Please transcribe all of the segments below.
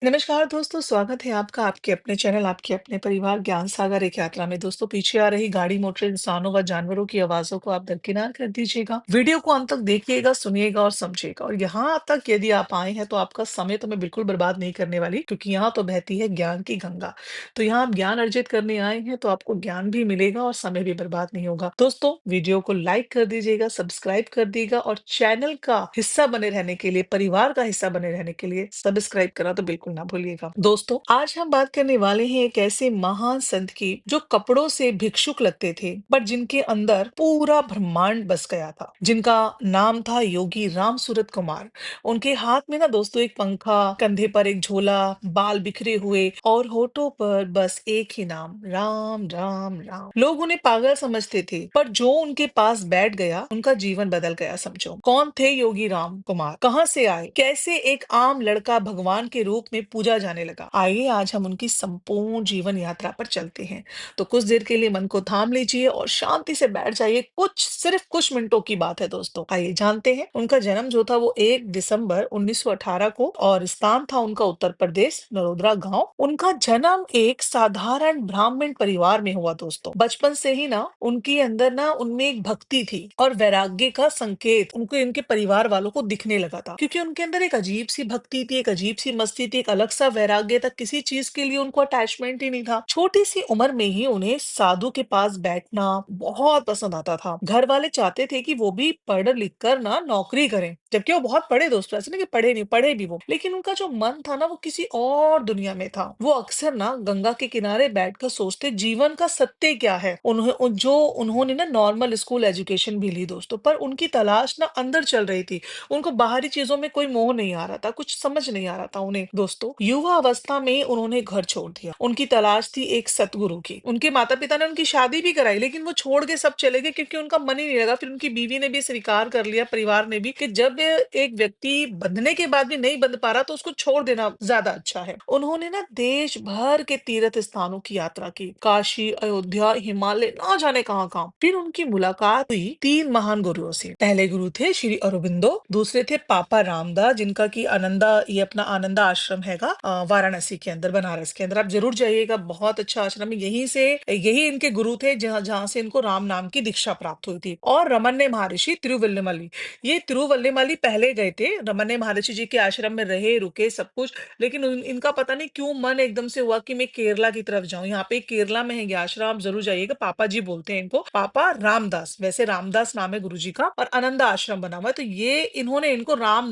नमस्कार दोस्तों, स्वागत है आपका आपके अपने चैनल, आपके अपने परिवार ज्ञान सागर एक यात्रा में। दोस्तों, पीछे आ रही गाड़ी, मोटर, इंसानों व जानवरों की आवाज़ों को आप दरकिनार कर दीजिएगा। वीडियो को अंत तक देखिएगा, सुनिएगा और समझिएगा। और यहाँ तक यदि आप आए हैं, तो आपका समय तो मैं बिल्कुल बर्बाद नहीं करने वाली, क्योंकि यहाँ तो बहती है ज्ञान की गंगा। तो यहाँ आप ज्ञान अर्जित करने आए हैं, तो आपको ज्ञान भी मिलेगा और समय भी बर्बाद नहीं होगा। दोस्तों, वीडियो को लाइक कर दीजिएगा, सब्सक्राइब कर दीजिएगा और चैनल का हिस्सा बने रहने के लिए, परिवार का हिस्सा बने रहने के लिए सब्सक्राइब करना तो बिल्कुल ना भूलिएगा। दोस्तों, आज हम बात करने वाले हैं एक ऐसे महान संत की जो कपड़ों से भिक्षुक लगते थे, पर जिनके अंदर पूरा ब्रह्मांड बस गया था, जिनका नाम था योगी राम सूरत कुमार। उनके हाथ में ना दोस्तों एक पंखा, कंधे पर एक झोला, बाल बिखरे हुए और होठों पर बस एक ही नाम, राम राम राम। लोग उन्हें पागल समझते थे, पर जो उनके पास बैठ गया उनका जीवन बदल गया। समझो, कौन थे योगी राम कुमार, कहाँ से आए, कैसे एक आम लड़का भगवान के रूप में पूजा जाने लगा। आइए आज हम उनकी संपूर्ण जीवन यात्रा पर चलते हैं। तो कुछ देर के लिए मन को थाम लीजिए और शांति से बैठ जाइए। सिर्फ कुछ मिनटों की बात है दोस्तों। आइए जानते हैं उनका जन्म जो था वो 1 दिसंबर 1918 को, और स्थान था उनका उत्तर प्रदेश, नरोदरा गांव। उनका जन्म एक साधारण ब्राह्मण परिवार में हुआ दोस्तों। बचपन से ही ना उनके अंदर ना उनमें एक भक्ति थी और वैराग्य का संकेत उनको इनके परिवार वालों को दिखने लगा था, क्योंकि उनके अंदर एक अजीब सी भक्ति थी, एक अजीब सी मस्ती थी, एक अलग सा वैराग्य था। किसी चीज के लिए उनको अटैचमेंट ही नहीं था। छोटी सी उम्र में ही उन्हें साधु के पास बैठना बहुत पसंद आता था। घर वाले चाहते थे कि वो भी पढ़ लिख कर ना नौकरी करें, जबकि वो बहुत पढ़े दोस्तों, ऐसे नहीं कि पढ़े नहीं, पढ़े भी वो, लेकिन उनका जो मन था ना वो किसी और दुनिया में था। वो अक्सर ना गंगा के किनारे बैठकर सोचते जीवन का सत्य क्या है। उन्होंने ना नॉर्मल स्कूल एजुकेशन भी ली दोस्तों, पर उनकी तलाश ना अंदर चल रही थी। उनको बाहरी चीजों में कोई मोह नहीं आ रहा था, कुछ समझ नहीं आ रहा था उन्हें दोस्तों। युवा अवस्था में उन्होंने घर छोड़ दिया। उनकी तलाश थी एक सतगुरु की। उनके माता पिता ने उनकी शादी भी कराई, लेकिन वो छोड़ के सब चले गए, क्योंकि उनका मन ही नहीं लगा। फिर उनकी बीवी ने भी स्वीकार कर लिया, परिवार ने भी, कि जब एक व्यक्ति बंधने के बाद भी नहीं बंध पा रहा तो उसको छोड़ देना ज्यादा अच्छा है। उन्होंने ना देश भर के तीर्थ स्थानों की यात्रा की, काशी, अयोध्या, हिमालय, ना जाने कहाँ कहाँ। फिर उनकी मुलाकात हुई 3 महान गुरुओं से। पहले गुरु थे श्री अरबिंदो, दूसरे थे पापा रामदास, जिनका की आनंदा, ये अपना आनंदा आश्रम हैगा वाराणसी के अंदर, बनारस के अंदर। आप जरूर जाइएगा, बहुत अच्छा आश्रम है। यही इनके गुरु थे, जहाँ जहाँ से इनको राम नाम की दीक्षा प्राप्त हुई थी। और रमन्य महर्षि तिरुवल्लमली, ये तिरुवल्लमली पहले गए थे। रमन्य महर्षि जी के आश्रम में रहे, रुके, सब कुछ। लेकिन इनका पता नहीं क्यों मन एकदम से हुआ कि मैं केरला की तरफ जाऊं। यहाँ पे केरला में है ये आश्रम, आप जरूर जाइएगा। पापा जी बोलते हैं इनको, पापा रामदास, वैसे रामदास नाम है गुरु जी का, और आनंदा आश्रम बना हुआ है। तो ये इन्होंने इनको राम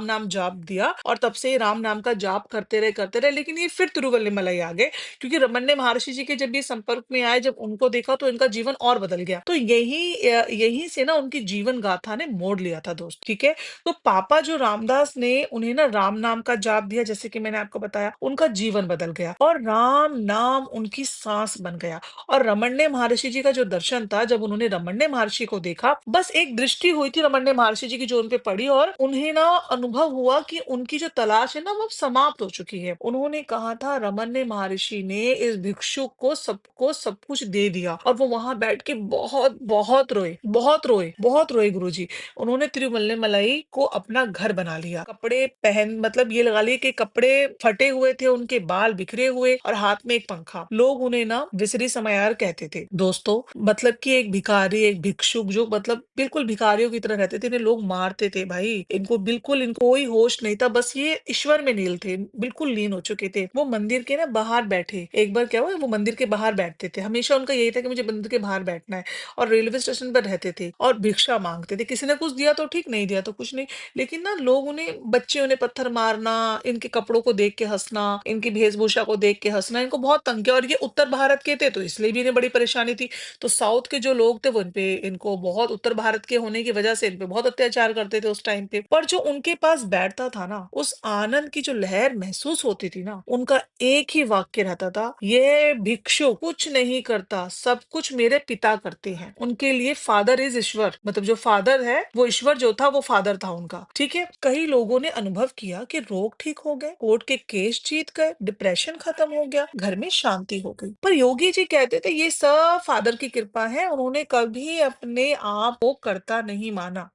नाम जाप दिया, और तब से राम नाम का जाप करते रहे। लेकिन ये फिर तिरुवल्लमलाई आ गए, क्योंकि रमन्य महर्षि जी के जब ये संपर्क में आए, जब उनको देखा, तो इनका जीवन और बदल गया। तो यही से ना उनकी जीवन गाथा ने मोड़ लिया था दोस्त, ठीक है। तो पापा जो रामदास ने उन्हें ना राम नाम का जाप दिया, जैसे कि मैंने आपको बताया, उनका जीवन बदल गया और राम नाम उनकी सांस बन गया। और रमण्य महर्षि जी का जो दर्शन था, जब उन्होंने रमण्य महर्षि को देखा, बस एक दृष्टि हुई थी रमण्य महर्षि जी की जो उन पे पड़ी, और उन्हें ना अनुभव हुआ कि उनकी जो तलाश है ना वो समाप्त हो चुकी है। उन्होंने कहा था, रमण्य महर्षि ने इस भिक्षुक को सब कुछ दे दिया, और वो वहां बैठ के बहुत बहुत रोए, बहुत रोए गुरुजी। उन्होंने तिरुवल्लमलाई को अपना घर बना लिया। कपड़े पहन, मतलब ये लगा लिए कि कपड़े फटे हुए थे, उनके बाल बिखरे हुए, और हाथ में एक पंखा। लोग उन्हें ना विसरी समयार कहते थे दोस्तों। मतलब कि एक भिखारी, एक भिक्षुक जो मतलब बिल्कुल भिखारियों की तरह रहते थे। इन्हें लोग मारते थे भाई, इनको कोई होश नहीं था, बस ये ईश्वर में लीन थे, बिल्कुल लीन हो चुके थे। वो मंदिर के ना बाहर बैठे, एक बार क्या हुआ, वो मंदिर के बाहर बैठते थे। हमेशा उनका यही था कि मुझे मंदिर के बाहर बैठना है। और रेलवे स्टेशन पर रहते थे और भिक्षा मांगते थे। किसी ने कुछ दिया तो ठीक, नहीं दिया तो कुछ नहीं। लेकिन ना लोग बच्चे उन्हें पत्थर मारना, इनके कपड़ों को देख के हंसना, इनकी वेशभूषा को देख के हंसना, इनको बहुत तंग किया। और ये उत्तर भारत के थे, तो इसलिए भी इन्हें बड़ी परेशानी थी। तो साउथ के जो लोग थे वो इनको बहुत, उत्तर भारत के होने की वजह से इन पे बहुत अत्याचार करते थे उस टाइम पे। पर जो उनके पास बैठता था ना, उस आनंद की जो लहर महसूस होती थी ना, उनका एक ही वाक्य रहता था, ये भिक्षु कुछ नहीं करता, सब कुछ मेरे पिता करते हैं। उनके लिए फादर इज ईश्वर, मतलब जो फादर है वो ईश्वर जो था वो फादर था उनका, ठीक है। कई लोगों ने अनुभव किया कि रोग ठीक हो गए, कोर्ट के केस जीत गए, डिप्रेशन खत्म हो गया, घर में शांति हो गई। पर योगी जी कहते थे ये सब फादर की कृपा है, उन्होंने कभी अपने आप को करता नहीं माना।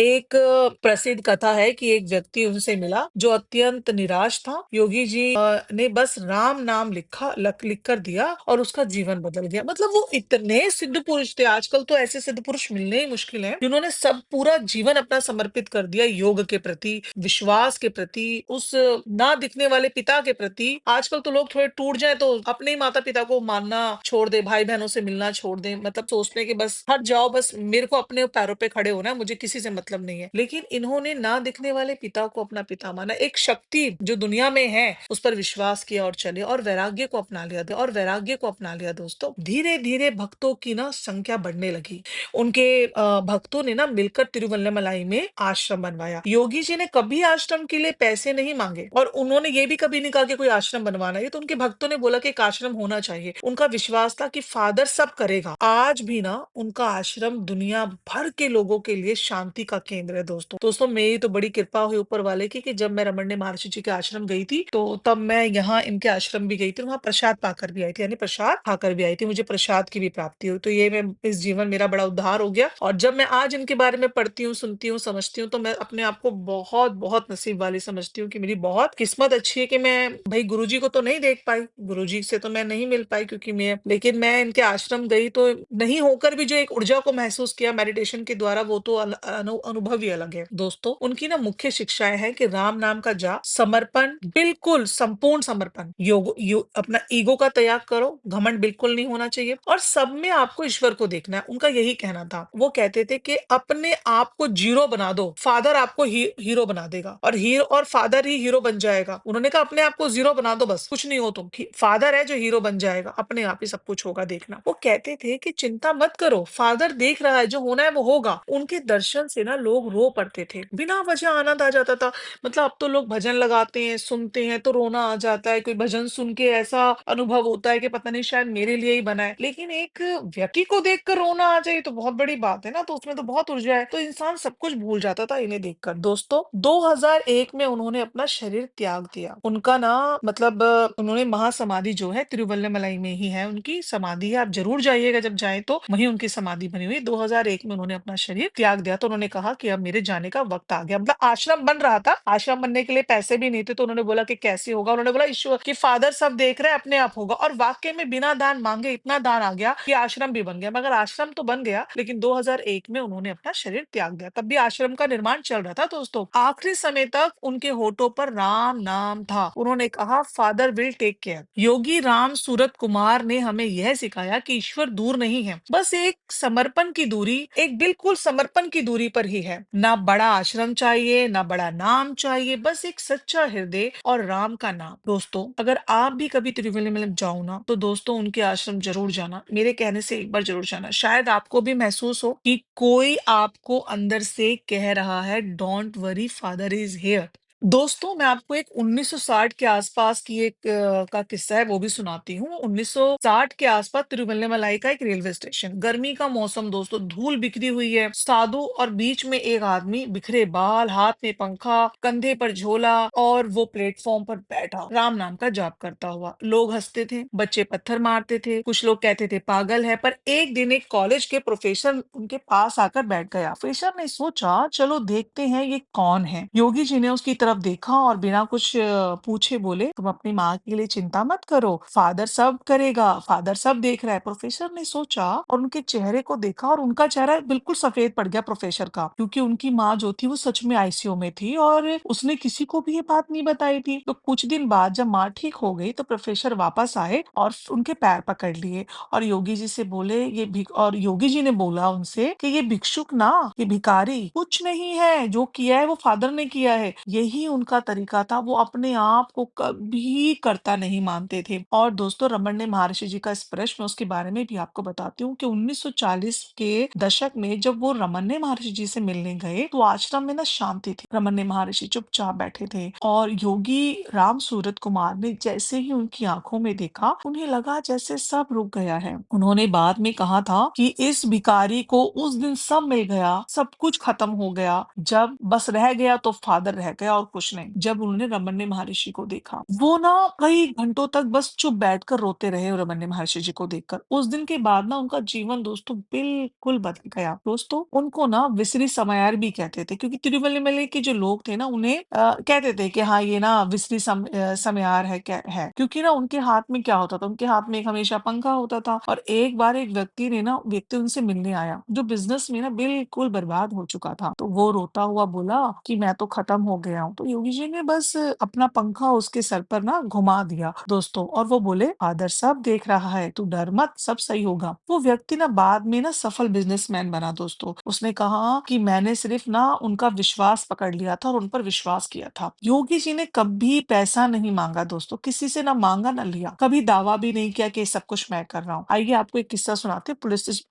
एक प्रसिद्ध कथा है कि एक व्यक्ति उनसे मिला जो अत्यंत निराश था। योगी जी ने बस राम नाम लिख कर दिया और उसका जीवन बदल गया। मतलब वो इतने सिद्ध पुरुष थे, आजकल तो ऐसे सिद्ध पुरुष मिलने ही मुश्किल है, जिन्होंने सब पूरा जीवन अपना समर्पित कर दिया योग के प्रति, विश्वास के प्रति, उस ना दिखने वाले पिता के प्रति। आजकल तो लोग थोड़े टूट जाए तो अपने ही माता पिता को मानना छोड़ दे, भाई बहनों से मिलना छोड़ दे, मतलब सोचते हैं कि बस हट जाओ, बस मेरे को अपने पैरों पे खड़े होना है, मुझे किसी से मतलब नहीं है। लेकिन इन्होंने ना दिखने वाले पिता को अपना पिता माना, एक शक्ति जो दुनिया में है उस पर विश्वास किया और चले, और वैराग्य को अपना लिया दोस्तों। धीरे धीरे भक्तों की ना संख्या बढ़ने लगी। उनके भक्तों ने ना मिलकर तिरुवल्लमलाई में आश्रम बनवाया। योगी जी ने कभी आश्रम के लिए पैसे नहीं मांगे और उन्होंने ये भी कभी नहीं कहा कि कोई आश्रम बनवाना है। ये तो उनके भक्तों ने बोला कि एक आश्रम होना चाहिए। उनका विश्वास था कि फादर सब करेगा। आज भी ना उनका आश्रम दुनिया भर के लोगों के लिए शांति का केंद्र है दोस्तों। दोस्तों मेरी तो बड़ी कृपा हुई ऊपर वाले की कि जब मैं रमण्य महर्षि जी के आश्रम गई थी तो तब मैं यहाँ इनके आश्रम भी गई थी, वहां प्रसाद पाकर भी आई थी, यानी प्रसाद खाकर भी आई थी, मुझे प्रसाद की भी प्राप्ति हुई। तो ये मैं इस जीवन मेरा बड़ा उद्धार हो गया। और जब मैं आज इनके बारे में पढ़ती हूँ, सुनती हूँ, समझती हूँ, तो मैं अपने आप को बहुत बहुत नसीब वाली समझती हूँ कि मेरी बहुत किस्मत अच्छी है कि मैं भाई गुरुजी को तो नहीं देख पाई, गुरुजी से तो मैं नहीं मिल पाई, क्योंकि लेकिन मैं इनके आश्रम गई तो नहीं होकर भी जो एक ऊर्जा को महसूस किया मेडिटेशन के द्वारा, वो तो अनुभव ही अलग है दोस्तों। उनकी ना मुख्य शिक्षाएं हैं कि राम नाम का जाप, समर्पण, बिल्कुल संपूर्ण समर्पण, अपना ईगो का त्याग करो, घमंड बिल्कुल नहीं होना चाहिए, और सब में आपको ईश्वर को देखना है। उनका यही कहना था। वो कहते थे कि अपने आप को जीरो बना दो, फादर आपको हीरो बना देगा, और फादर ही हीरो बन जाएगा। उन्होंने कहा अपने आप को जीरो बना दो, बस कुछ नहीं हो तुम, फादर है जो हीरो बन जाएगा, अपने आप ही सब कुछ होगा, देखना। वो कहते थे कि चिंता मत करो, फादर देख रहा है, जो होना है वो होगा। उनके दर्शन से ना लोग रो पड़ते थे, बिना वजह आनंद आ जाता था। मतलब अब तो लोग भजन लगाते हैं, सुनते हैं तो रोना आ जाता है, कोई भजन सुन के ऐसा अनुभव होता है कि पता नहीं शायद मेरे लिए ही बना है। लेकिन एक व्यक्ति को देखकर रोना आ जाए तो बहुत बड़ी बात है ना, तो उसमें तो बहुत ऊर्जा है, तो इंसान सब कुछ भूल जाता था इन्हें देखकर। दोस्तों 2001 में उन्होंने अपना शरीर त्याग दिया। उनका ना मतलब उन्होंने महासमाधि जो है तिरुवल्लमलाई में ही है, उनकी समाधि है, आप जरूर जाइएगा, जब जाए तो वहीं उनकी समाधि बनी हुई। 2001 में उन्होंने अपना शरीर त्याग दिया। तो उन्होंने कहा कि अब मेरे जाने का वक्त आ गया। मतलब आश्रम बन रहा था, आश्रम बनने के लिए पैसे भी नहीं थे, तो उन्होंने बोला कि कैसे होगा। उन्होंने बोला ईश्वर कि फादर सब देख रहे हैं, अपने आप होगा। और वाकई में बिना दान मांगे इतना दान आ गया कि आश्रम भी बन गया। मगर आश्रम तो बन गया, लेकिन 2001 में उन्होंने अपना शरीर त्याग दिया। तब भी आश्रम का निर्माण चल रहा था दोस्तों। आखिरी समय तक उनके होठों पर राम नाम था। उन्होंने कहा father will take care. Yogi Ram Surat Kumar ने हमें यह सिखाया कि ईश्वर दूर नहीं है, बस एक समर्पण की दूरी, एक बिल्कुल समर्पण की दूरी पर ही है। ना बड़ा आश्रम चाहिए, ना बड़ा नाम चाहिए, बस एक सच्चा हृदय और राम का नाम। दोस्तों अगर आप भी कभी तिरुवल्लमलाई जाओ ना, तो दोस्तों उनके आश्रम जरूर जाना, मेरे कहने से एक बार जरूर जाना। शायद आपको भी महसूस हो कि कोई आपको अंदर से कह रहा है don't worry father is here. दोस्तों मैं आपको एक 1960 के आसपास की एक का किस्सा है, वो भी सुनाती हूँ। 1960 के आसपास तिरुवल्लमलाई का एक रेलवे स्टेशन, गर्मी का मौसम दोस्तों, धूल बिखरी हुई है, साधु और बीच में एक आदमी, बिखरे बाल, हाथ में पंखा, कंधे पर झोला, और वो प्लेटफॉर्म पर बैठा राम नाम का जाप करता हुआ। लोग हंसते थे, बच्चे पत्थर मारते थे, कुछ लोग कहते थे पागल है। पर एक दिन एक कॉलेज के प्रोफेसर उनके पास आकर बैठ गया। प्रोफेसर ने सोचा चलो देखते हैं ये कौन है। योगी जी ने उसकी तरफ देखा और बिना कुछ पूछे बोले तुम अपनी माँ के लिए चिंता मत करो, फादर सब करेगा, फादर सब देख रहा है। प्रोफेसर ने सोचा और उनके चेहरे को देखा, और उनका चेहरा बिल्कुल सफेद पड़ गया प्रोफेसर का, क्योंकि उनकी माँ जो थी वो सच में आईसीयू में थी और उसने किसी को भी ये बात नहीं बताई थी। तो कुछ दिन बाद जब माँ ठीक हो गई तो प्रोफेसर वापस आए और उनके पैर पकड़ लिए और योगी जी से बोले और योगी जी ने बोला उनसे कि ये भिक्षुक ना, ये भिखारी कुछ नहीं है, जो किया है वो फादर ने किया है। यही उनका तरीका था, वो अपने आप को कभी करता नहीं मानते थे। और दोस्तों रमण्य महर्षि जी का स्पर्श, मैं उसके बारे में भी आपको बताती हूँ कि 1940 के दशक में जब वो रमण्य महर्षि जी से मिलने गए तो आश्रम में ना शांति थी। रमण्य महर्षि चुपचाप बैठे थे और योगी राम सूरत कुमार ने जैसे ही उनकी आंखों में देखा, उन्हें लगा जैसे सब रुक गया है। उन्होंने बाद में कहा था कि इस भिखारी को उस दिन सब मिल गया, सब कुछ खत्म हो गया, जब बस रह गया तो फादर रह गया। और और कुछ नहीं। जब उन्होंने रमन्य महर्षि को देखा, वो ना कई घंटों तक बस चुप बैठकर रोते रहे रमन्य महर्षि जी को देखकर। उस दिन के बाद ना उनका जीवन दोस्तों बिल्कुल बदल गया। दोस्तों उनको ना विसरी समयार भी कहते थे, क्योंकि तिरुवल्लुवर के जो लोग थे ना उन्हें कहते थे कि हाँ ये ना विसरी समयार है, क्या है, क्योंकि ना उनके हाथ में क्या होता था, उनके हाथ में एक हमेशा पंखा होता था। और एक बार एक व्यक्ति उनसे मिलने आया जो बिज़नेस में ना बिल्कुल बर्बाद हो चुका था। तो वो रोता हुआ बोला कि मैं तो खत्म हो गया हूँ। तो योगी जी ने बस अपना पंखा उसके सर पर ना घुमा दिया दोस्तों, और वो बोले, फादर सब देख रहा है, तू डर मत, सब सही होगा। वो व्यक्ति ना बाद में ना सफल बिज़नेसमैन बना दोस्तों। उसने कहा कि मैंने सिर्फ ना उनका विश्वास पकड़ लिया था और उन पर विश्वास किया था। योगी जी ने कभी पैसा नहीं मांगा दोस्तों, किसी से ना मांगा ना लिया, कभी दावा भी नहीं किया कि ये सब कुछ मैं कर रहा हूँ। आइए आपको एक किस्सा सुनाते हैं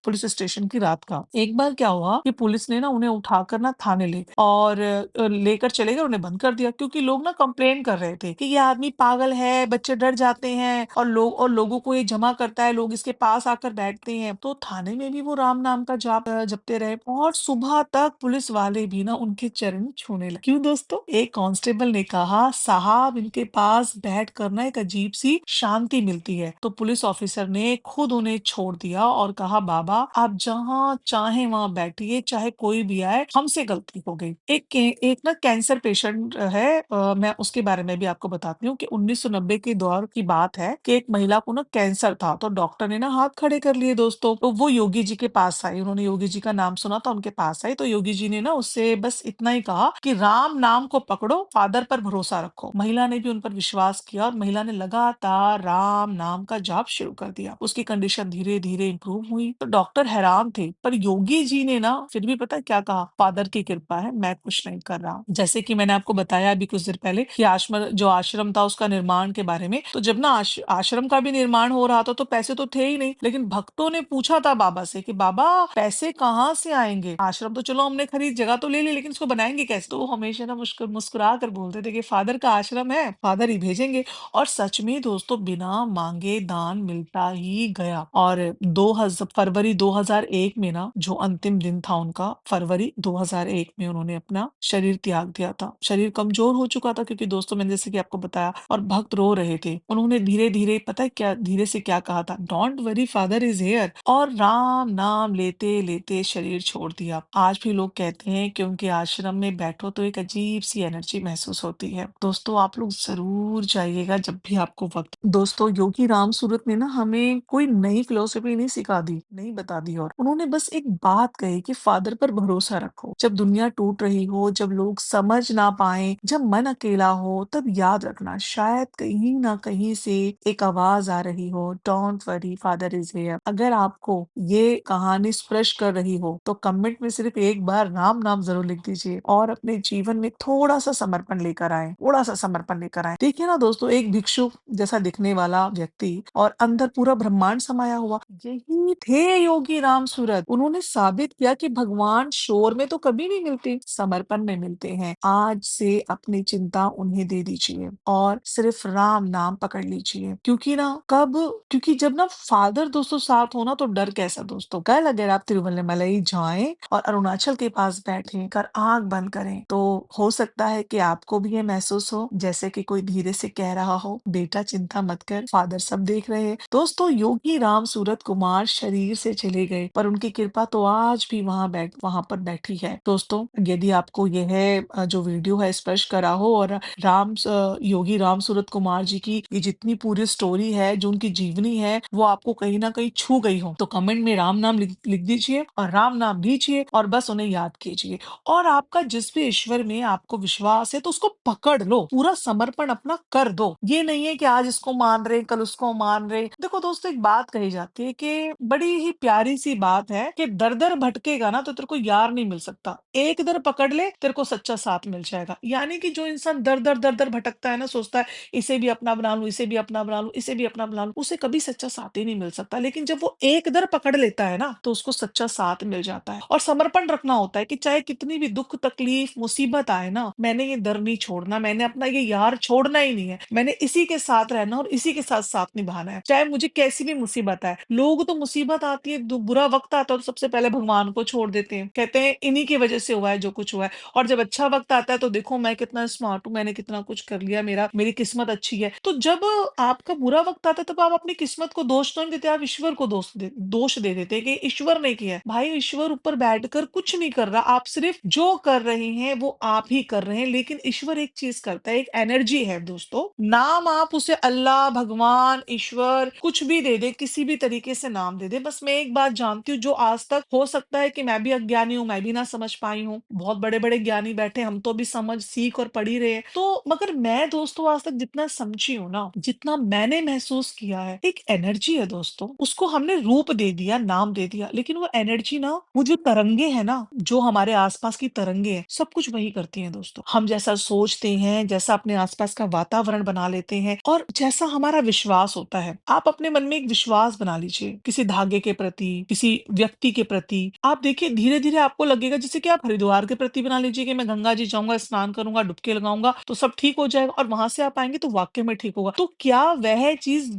पुलिस स्टेशन की रात का। एक बार क्या हुआ कि पुलिस ने ना उन्हें उठाकर ना थाने ले गए और लेकर चले गए, उन्हें बंद कर दिया, क्योंकि लोग ना कंप्लेन कर रहे थे कि ये आदमी पागल है, बच्चे डर जाते हैं और लोगों को ये जमा करता है, लोग इसके पास आकर बैठते हैं। तो थाने में भी वो राम नाम का जाप जपते रहे और सुबह तक पुलिस वाले भी ना उनके चरण छूने लगे। क्यों दोस्तों? एक कांस्टेबल ने कहा, साहब इनके पास बैठ कर ना एक अजीब सी शांति मिलती है। तो पुलिस ऑफिसर ने खुद उन्हें छोड़ दिया और कहा, बाबा आप जहाँ चाहे वहां बैठिए, चाहे कोई भी आए, हमसे गलती हो गई। एक ना कैंसर पेशेंट है, मैं उसके बारे में भी आपको बताती हूँ कि 1990 के दौर की बात है कि एक महिला को ना कैंसर था। तो डॉक्टर ने ना हाथ खड़े कर लिए दोस्तों। तो वो योगी जी के पास आई, उन्होंने योगी जी का नाम सुना था, उनके पास आई। तो योगी जी ने ना उससे बस इतना ही कहा कि राम नाम को पकड़ो, फादर पर भरोसा रखो। महिला ने भी उन पर विश्वास किया और महिला ने लगातार राम नाम का जाप शुरू कर दिया। उसकी कंडीशन धीरे धीरे इंप्रूव हुई। तो डॉक्टर हैरान थे, पर योगी जी ने ना फिर भी पता है क्या कहा, फादर की कृपा है, मैं कुछ नहीं कर रहा। जैसे कि मैंने आपको बताया अभी कुछ देर पहले कि आश्रम था उसका निर्माण के बारे में। तो जब ना आश्रम का भी निर्माण हो रहा था तो पैसे तो थे ही नहीं, लेकिन भक्तों ने पूछा था बाबा से कि बाबा पैसे कहाँ से आएंगे, आश्रम तो चलो हमने खरीद जगह तो ले ली, लेकिन इसको बनाएंगे कैसे? तो वो हमेशा ना मुस्कुरा कर बोलते थे कि फादर का आश्रम है, फादर ही भेजेंगे। और सच में दोस्तों बिना मांगे दान मिलता ही गया। और 2000 फरवरी 2001 में ना जो अंतिम दिन था उनका, फरवरी 2001 में उन्होंने अपना शरीर त्याग दिया था। शरीर कमजोर हो चुका था, क्योंकि दोस्तों मैंने जैसे कि आपको बताया, और भक्त रो रहे थे। उन्होंने धीरे धीरे पता है क्या धीरे से क्या कहा था, don't worry father is here, और राम नाम लेते लेते शरीर छोड़ दिया। आज भी लोग कहते हैं कि उनके आश्रम में बैठो तो एक अजीब सी एनर्जी महसूस होती है। दोस्तों आप लोग जरूर जाइएगा जब भी आपको वक्त। दोस्तों योगी राम सूरत ने ना हमें कोई नई फिलोसफी नहीं सिखा दी, नहीं बता दी, और उन्होंने बस एक बात कही कि फादर पर भरोसा रखो। जब दुनिया टूट रही हो, जब लोग समझ ना पाए, जब मन अकेला हो, तब याद रखना शायद कहीं ना कहीं से एक आवाज आ रही हो, don't worry father is here. अगर आपको ये कहानी स्पर्श कर रही हो तो कमेंट में सिर्फ एक बार राम नाम जरूर लिख दीजिए और अपने जीवन में थोड़ा सा समर्पण लेकर आए, थोड़ा सा समर्पण लेकर आए। देखिए ना दोस्तों, एक भिक्षु जैसा दिखने वाला व्यक्ति और अंदर पूरा ब्रह्मांड समाया हुआ, यही थे योगी राम सूरत। उन्होंने साबित किया कि भगवान शोर में तो कभी नहीं मिलते, समर्पण में मिलते हैं। आज से अपनी चिंता उन्हें दे दीजिए और सिर्फ राम नाम पकड़ लीजिए, क्योंकि ना क्योंकि जब ना फादर दोस्तों साथ हो ना तो डर कैसा दोस्तों। कल अगर आप तिरुवल्लुवर जाएं और अरुणाचल के पास बैठे कर आंख बंद करें तो हो सकता है कि आपको भी ये महसूस हो जैसे कि कोई धीरे से कह रहा हो, बेटा चिंता मत कर, फादर सब देख रहे हैं। दोस्तों योगी राम सूरत कुमार शरीर से चले गए, पर उनकी कृपा तो आज भी वहां पर बैठी है। दोस्तों यदि आपको यह जो वीडियो है स्पर्श करा हो और योगी राम सूरत कुमार जी की ये जितनी पूरी स्टोरी है, जो उनकी जीवनी है, वो आपको कहीं ना कहीं छू गई हो, तो कमेंट में राम नाम लिख दीजिए और राम नाम दीजिए और बस उन्हें याद कीजिए। और आपका जिस भी ईश्वर में आपको विश्वास है तो उसको पकड़ लो, पूरा समर्पण अपना कर दो। ये नहीं है कि आज इसको मान रहे कल उसको मान रहे। देखो दोस्तों एक बात कही जाती है कि बड़ी ही प्यारी सी बात है कि दर दर भटकेगा ना तो तेरे को यार नहीं मिल सकता, एक दर पकड़ ले तेरे को सच्चा साथ मिल जाएगा। यानी कि जो इंसान दर दर भटकता है ना, सोचता है इसे भी अपना बना लूं, इसे भी अपना बना लूं, इसे भी अपना बना लूं, उसे कभी सच्चा साथ ही नहीं मिल सकता। लेकिन जब वो एक दर पकड़ लेता है ना तो उसको सच्चा साथ मिल जाता है। और समर्पण रखना होता है कि चाहे कितनी भी दुख तकलीफ मुसीबत आए ना, मैंने ये दर नहीं छोड़ना, मैंने अपना ये यार छोड़ना ही नहीं है, मैंने इसी के साथ रहना और इसी के साथ साथ निभाना है, चाहे मुझे कैसी भी मुसीबत आए। लोग तो मुसीबत आती है, बुरा वक्त आता है तो सबसे पहले भगवान को छोड़ देते हैं, कहते हैं इन्हीं की वजह से हुआ है जो कुछ हुआ है। और जब अच्छा वक्त आता है तो देखो देखो मैं कितना स्मार्ट हूँ, मैंने कितना कुछ कर लिया, मेरी किस्मत अच्छी है। तो जब आपका बुरा वक़्त आता है तब आप अपनी किस्मत को दोष तो नहीं देते, आप ईश्वर को दोष दे देते हैं कि ईश्वर ने किया है। भाई ईश्वर ऊपर बैठकर कुछ नहीं कर रहा, आप सिर्फ़ जो कर रहे हैं वो आप ही कर रहे हैं, लेकिन ईश्वर एक चीज़ करता है, एक एनर्जी है दोस्तों। नाम आप उसे अल्लाह, भगवान, ईश्वर कुछ भी दे दें, किसी भी तरीके से नाम दे दें। बस मैं एक बात जानती हूँ, जो आज तक हो सकता है कि मैं भी अज्ञानी हूँ, मैं भी ना समझ पाई हूँ। बहुत बड़े-बड़े ज्ञानी बैठे, हम तो अभी समझ, सीख और पढ़ ही रहे हैं। तो मगर मैं दोस्तों आज तक जितना समझी हूँ ना, जितना मैंने महसूस किया है, एक एनर्जी है दोस्तों, उसको हमने रूप दे दिया, नाम दे दिया, लेकिन वो एनर्जी ना, वो जो तरंगे हैं ना, जो हमारे आस-पास की तरंगे हैं, सब कुछ वही करती हैं दोस्तों। हम जैसा सोचते हैं, जैसा अपने आस-पास का वातावरण बना लेते हैं और जैसा हमारा विश्वास होता है। आप अपने मन में एक विश्वास बना लीजिए, किसी धागे के प्रति, किसी व्यक्ति के प्रति। आप देखिए धीरे-धीरे आपको लगेगा, जैसे कि आप हरिद्वार के प्रति बना लीजिए कि मैं गंगा जी जाऊँगा, स्नान करूँगा, डुबकी लगाऊँगा, तो सब ठीक हो जाएगा और वहाँ से आप आएँगे तो वाक़ई में ठीक होगा। तो क्या वह चीज़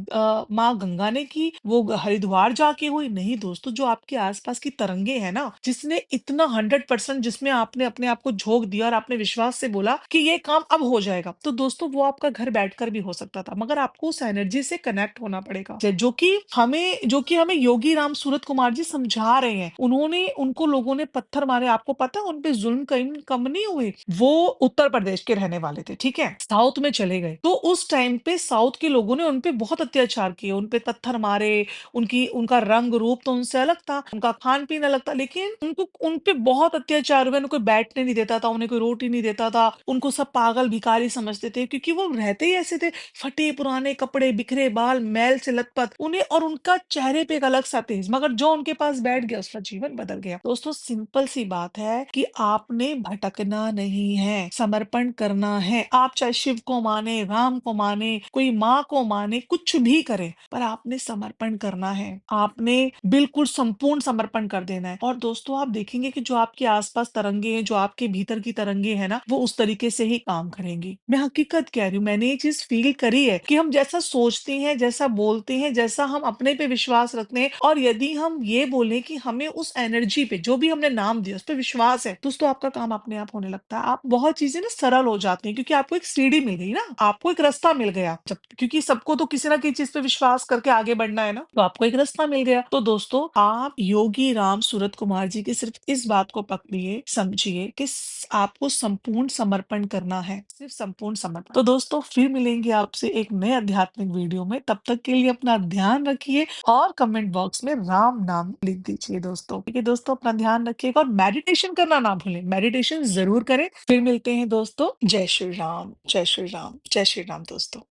माँ गंगा ने की, वो हरिद्वार जाके हुई? नहीं दोस्तों, जो आपके आस-पास की तरंगे हैं ना, जिसने इतना 100% जिसमें आपने अपने आप को झोंक दिया और आपने विश्वास से बोला कि ये काम अब हो जाएगा, तो दोस्तों वो आपका घर बैठकर भी हो सकता था, मगर आपको उस एनर्जी से कनेक्ट होना पड़ेगा। जो कि हमें योगी राम सूरत कुमार जी समझा रहे हैं। उन्होंने उनको लोगों ने पत्थर मारे, आपको पता है उन पे ज़ुल्म कहीं कम नहीं हुए। वो उत्तर प्रदेश के रहने वाले थे, ठीक है? साउथ में चले गए। तो उस टाइम पे साउथ के लोगों ने उन पे बहुत अत्याचार किए, उन पे पत्थर मारे, उनका रंग-रूप तो उनसे अलग था, उनका खान-पीन अलग था, लेकिन उनको उन पे बहुत अत्याचार हुए, उन्हें कोई बैठने नहीं देता था, उन्हें कोई रोटी नहीं देता था, उनको सब पागल भिखारी समझते थे, क्योंकि वो रहते ही ऐसे थे, फटे पुराने कपड़े, बिखरे बाल, मैल से लथपथ, उन्हें और उनका चेहरे पे एक अलग सा तेज, मगर जो उनके पास बैठ गया उसका जीवन बदल गया। दोस्तों सिंपल सी बात है कि आपने भटकना नहीं है, समर्पण करना है। आप चाहे शिव को माने, राम को माने, कोई माँ को माने, कुछ भी करे, पर आपने समर्पण करना है। आपने बिल्कुल संपूर्ण समर्पण कर देना है। और दोस्तों आप देखेंगे कि जो आपके आसपास तरंगे हैं, जो आपके भीतर की तरंगे हैं ना, वो उस तरीके से ही काम करेंगी। मैं हकीकत कह रही हूँ, मैंने ये चीज़ फ़ील करी है कि हम जैसा सोचते हैं, जैसा बोलते हैं, जैसा हम अपने पे विश्वास रखते हैं, और यदि हम ये बोलें कि हमें उस एनर्जी पे, जो भी हमने नाम दिया, उस पे विश्वास है, दोस्तों आपका काम अपने आप होने लगता है। आप बहुत चीज़ें ना सरल हो जाती हैं, क्योंकि आपको एक सीढ़ी मिल गई ना, आपको एक रास्ता मिल गया। जब क्योंकि सबको तो किसी ना किसी चीज़ पे विश्वास करके आगे बढ़ना है ना, तो आपको एक रास्ता मिल गया। तो दोस्तों आप योगी राम सूरत कुमार जी की सिर्फ इस बात को पकड़िए, समझिए कि आपको संपूर्ण समर्पण करना है, सिर्फ संपूर्ण समर्पण। तो दोस्तों फिर मिलेंगे आपसे एक नए आध्यात्मिक वीडियो में, तब तक के लिए अपना ध्यान रखिए और कमेंट बॉक्स में राम नाम लिख दीजिए दोस्तों। ठीक है दोस्तों, अपना ध्यान रखिएगा और मेडिटेशन करना ना भूलें, मेडिटेशन जरूर करें। फिर मिलते हैं दोस्तों। जय श्री राम, जय श्री राम, जय श्री राम दोस्तों।